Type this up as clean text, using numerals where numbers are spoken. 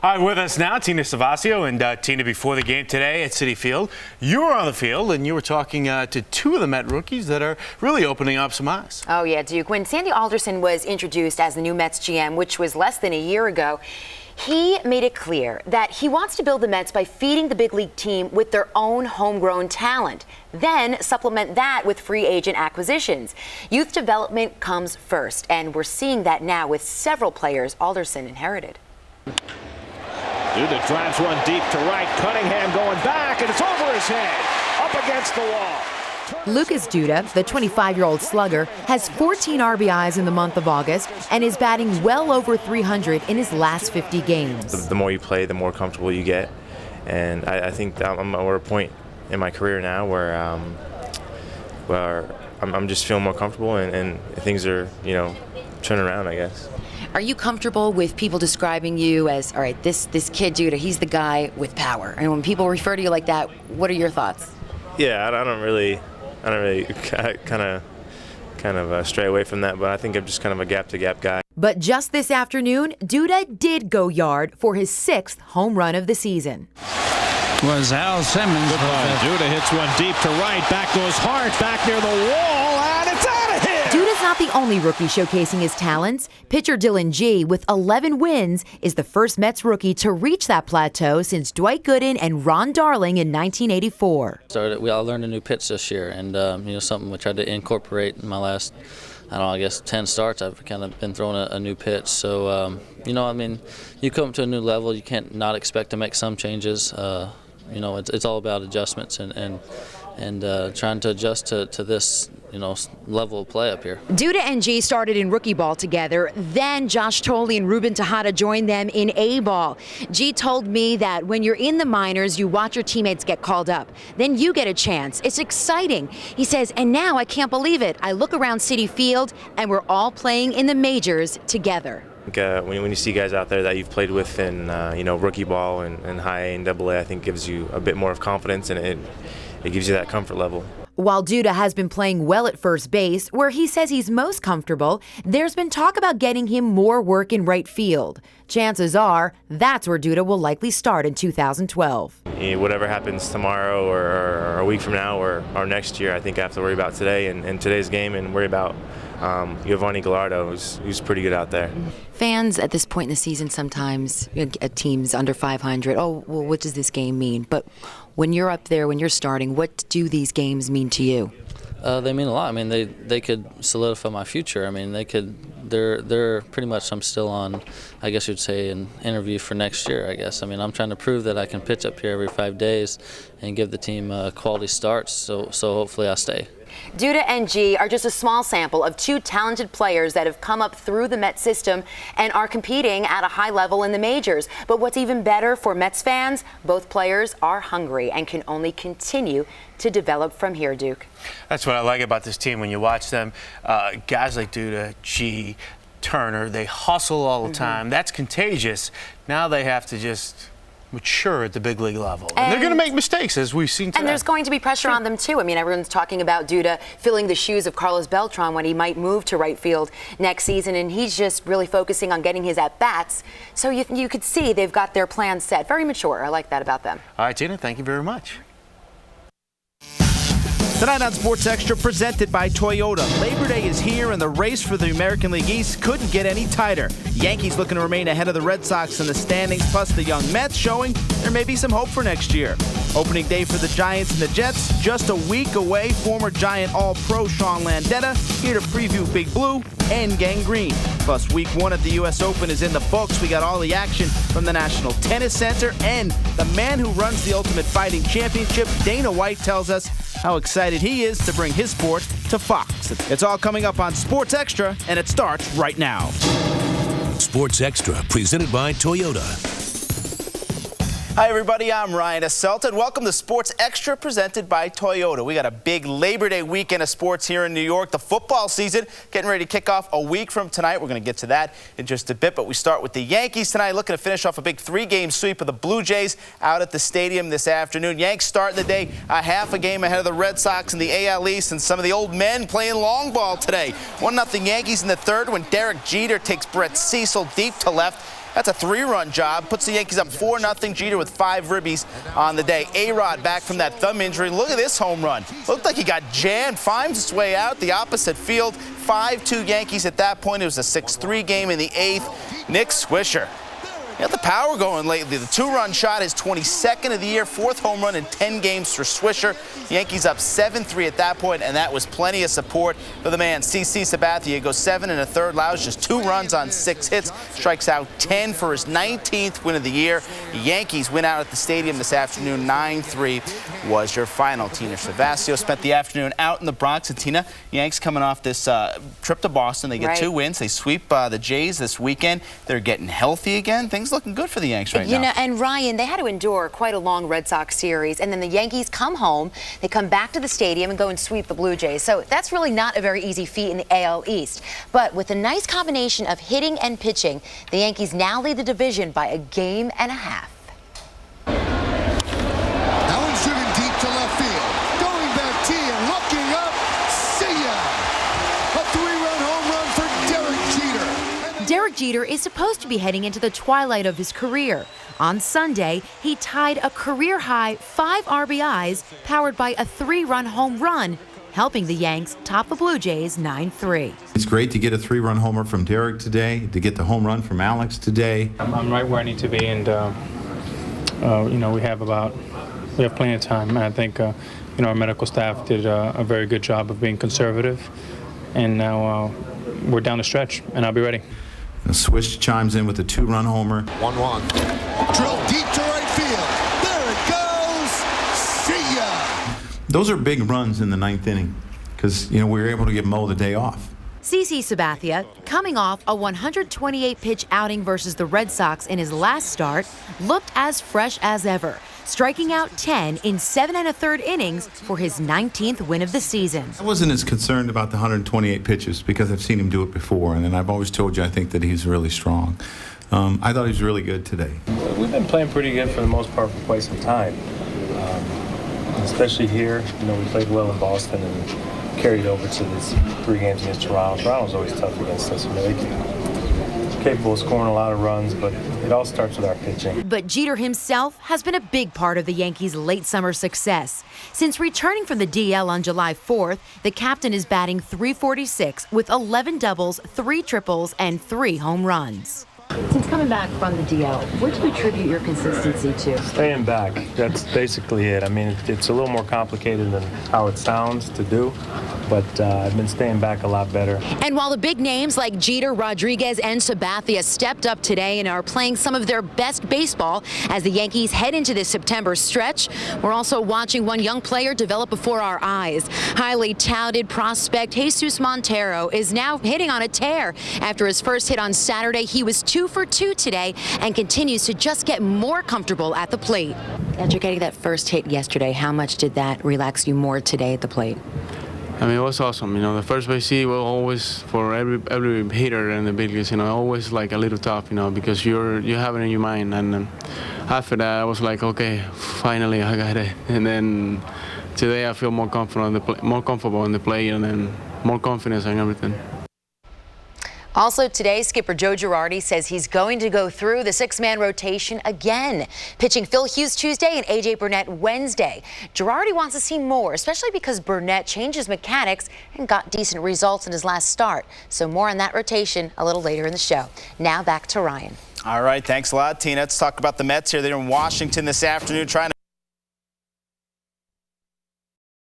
All right, with us now, Tina Cervasio. And Tina, before the game today at Citi Field, you were on the field and you were talking to two of the Met rookies that are really opening up some eyes. Oh, yeah, Duke. When Sandy Alderson was introduced as the new Mets GM, which was less than a year ago, he made it clear that he wants to build the Mets by feeding the big league team with their own homegrown talent, then supplement that with free agent acquisitions. Youth development comes first, and we're seeing that now with several players Alderson inherited. Duda drives one deep to right. Cunningham going back, and it's over his head, up against the wall. Lucas Duda, the 25-year-old slugger, has 14 RBIs in the month of August and is batting well over 300 in his last 50 games. The more you play, the more comfortable you get. And I think that I'm at a point in my career now where I'm just feeling more comfortable and things are, turning around, I guess. Are you comfortable with people describing you as, all right, this kid Duda, he's the guy with power? And when people refer to you like that, what are your thoughts? Yeah, I don't really kind of stray away from that, but I think I'm just kind of a gap-to-gap guy. But just this afternoon, Duda did go yard for his 6th home run of the season. Was Al Simmons. Duda hits one deep to right. Back goes Hart, back near the wall, and it's out of here! Duda's not the only rookie showcasing his talents. Pitcher Dillon Gee, with 11 wins, is the first Mets rookie to reach that plateau since Dwight Gooden and Ron Darling in 1984. We all learned a new pitch this year, and something we tried to incorporate in my last, I guess 10 starts. I've kind of been throwing a new pitch. So, you come to a new level, you can't not expect to make some changes. It's all about adjustments and trying to adjust to this, level of play up here. Duda and Gee started in rookie ball together. Then Josh Tolle and Ruben Tejada joined them in A ball. Gee told me that when you're in the minors, you watch your teammates get called up. Then you get a chance. It's exciting. He says, and now I can't believe it. I look around Citi Field and we're all playing in the majors together. When you see guys out there that you've played with in rookie ball and high A and double A, I think gives you a bit more of confidence and it gives you that comfort level. While Duda has been playing well at first base, where he says he's most comfortable, there's been talk about getting him more work in right field. Chances are that's where Duda will likely start in 2012. Whatever happens tomorrow or a week from now or next year, I think I have to worry about today and today's game and worry about Giovanni Gallardo, who's pretty good out there. Fans at this point in the season sometimes, at teams under 500, oh, well, what does this game mean? But when you're up there, when you're starting, what do these games mean to you? They mean a lot. I mean, they could solidify my future. I mean, they're pretty much, I'm still on, I guess you'd say, an interview for next year, I guess. I mean, I'm trying to prove that I can pitch up here every 5 days and give the team quality starts, so hopefully I stay. Duda and Gee are just a small sample of two talented players that have come up through the Mets system and are competing at a high level in the majors. But what's even better for Mets fans, both players are hungry and can only continue to develop from here, Duke. That's what I like about this team when you watch them. Guys like Duda, Gee, Turner, they hustle all the time. That's contagious. Now they have to just mature at the big league level. And they're going to make mistakes, as we've seen today. And there's going to be pressure on them, too. I mean, everyone's talking about Duda filling the shoes of Carlos Beltran when he might move to right field next season, and he's just really focusing on getting his at-bats. So you could see they've got their plans set. Very mature. I like that about them. All right, Tina, thank you very much. Tonight on Sports Extra, presented by Toyota. Labor Day is here, and the race for the American League East couldn't get any tighter. Yankees looking to remain ahead of the Red Sox in the standings, plus the young Mets showing there may be some hope for next year. Opening day for the Giants and the Jets just a week away. Former Giant All-Pro Sean Landeta here to preview Big Blue and Gangrene. Plus, Week 1 at the U.S. Open is in the books. We got all the action from the National Tennis Center, and the man who runs the Ultimate Fighting Championship, Dana White, tells us how excited he is to bring his sport to Fox. It's all coming up on Sports Extra, and it starts right now. Sports Extra, presented by Toyota. Hi, everybody. I'm Ryan Asselta, and welcome to Sports Extra, presented by Toyota. We got a big Labor Day weekend of sports here in New York. The football season getting ready to kick off a week from tonight. We're going to get to that in just a bit, but we start with the Yankees tonight, looking to finish off a big 3-game sweep of the Blue Jays out at the stadium this afternoon. Yanks starting the day a half a game ahead of the Red Sox in the AL East, and some of the old men playing long ball today. 1-0 Yankees in the third when Derek Jeter takes Brett Cecil deep to left. That's a 3-run job. Puts the Yankees up 4-0. Jeter with 5 ribbies on the day. A-Rod back from that thumb injury. Look at this home run. Looked like he got jammed. Finds his way out the opposite field. 5-2 Yankees at that point. It was a 6-3 game in the 8th. Nick Swisher. He got the power going lately. The 2-run shot, his 22nd of the year, 4th home run in 10 games for Swisher. The Yankees up 7-3 at that point, and that was plenty of support for the man. CC Sabathia goes 7 1/3, allows just 2 runs on 6 hits, strikes out 10 for his 19th win of the year. The Yankees win out at the stadium this afternoon. 9-3 was your final. Tina Cervasio spent the afternoon out in the Bronx. And Tina, Yanks coming off this trip to Boston. They get 2 wins. They sweep the Jays this weekend. They're getting healthy again. Things looking good for the Yanks right now. You know, and Ryan, they had to endure quite a long Red Sox series, and then the Yankees come home, they come back to the stadium and go and sweep the Blue Jays. So that's really not a very easy feat in the AL East. But with a nice combination of hitting and pitching, the Yankees now lead the division by a game and a half. That one's driven deep to left field. Going back T and looking up. See ya! A 3-run home run for Derek Jeter. Derek Jeter is supposed to be heading into the twilight of his career. On Sunday, he tied a career-high 5 RBIs powered by a 3-run home run, helping the Yanks top the Blue Jays 9-3. It's great to get a 3-run homer from Derek today, to get the home run from Alex today. I'm right where I need to be, and you know, we have plenty of time. And I think you know, our medical staff did a very good job of being conservative, and now we're down the stretch, and I'll be ready. The Swish chimes in with a 2-run homer. 1-1. Drilled deep to right field. There it goes. See ya! Those are big runs in the 9th inning because, you know, we were able to give Mo the day off. CC Sabathia, coming off a 128-pitch outing versus the Red Sox in his last start, looked as fresh as ever, striking out 10 in 7 1/3 innings for his 19th win of the season. I wasn't as concerned about the 128 pitches because I've seen him do it before, and then I've always told you I think that he's really strong. I thought he was really good today. We've been playing pretty good for the most part for quite some time, especially here. You know, we played well in Boston and carried over to these 3 games against Toronto. Toronto's always tough against us. You know, they're capable of scoring a lot of runs, but it all starts with our pitching. But Jeter himself has been a big part of the Yankees' late summer success. Since returning from the DL on July 4th, the captain is batting .346 with 11 doubles, 3 triples, and 3 home runs. Since coming back from the DL, what do you attribute your consistency to? Staying back, that's basically it. I mean, it's a little more complicated than how it sounds to do, but I've been staying back a lot better. And while the big names like Jeter, Rodriguez, and Sabathia stepped up today and are playing some of their best baseball as the Yankees head into this September stretch, we're also watching one young player develop before our eyes. Highly touted prospect Jesus Montero is now hitting on a tear. After his first hit on Saturday, he was 2 for 2 today and continues to just get more comfortable at the plate. After getting that first hit yesterday, how much did that relax you more today at the plate? I mean, it was awesome. You know, the first base hit was always for every hitter in the big leagues. You know, always like a little tough. You know, because you have it in your mind. And after that, I was like, okay, finally I got it. And then today I feel more comfortable in the play, and then more confidence and everything. Also today, skipper Joe Girardi says he's going to go through the 6-man rotation again, pitching Phil Hughes Tuesday and A.J. Burnett Wednesday. Girardi wants to see more, especially because Burnett changed his mechanics and got decent results in his last start. So more on that rotation a little later in the show. Now back to Ryan. All right, thanks a lot, Tina. Let's talk about the Mets here. They're in Washington this afternoon trying to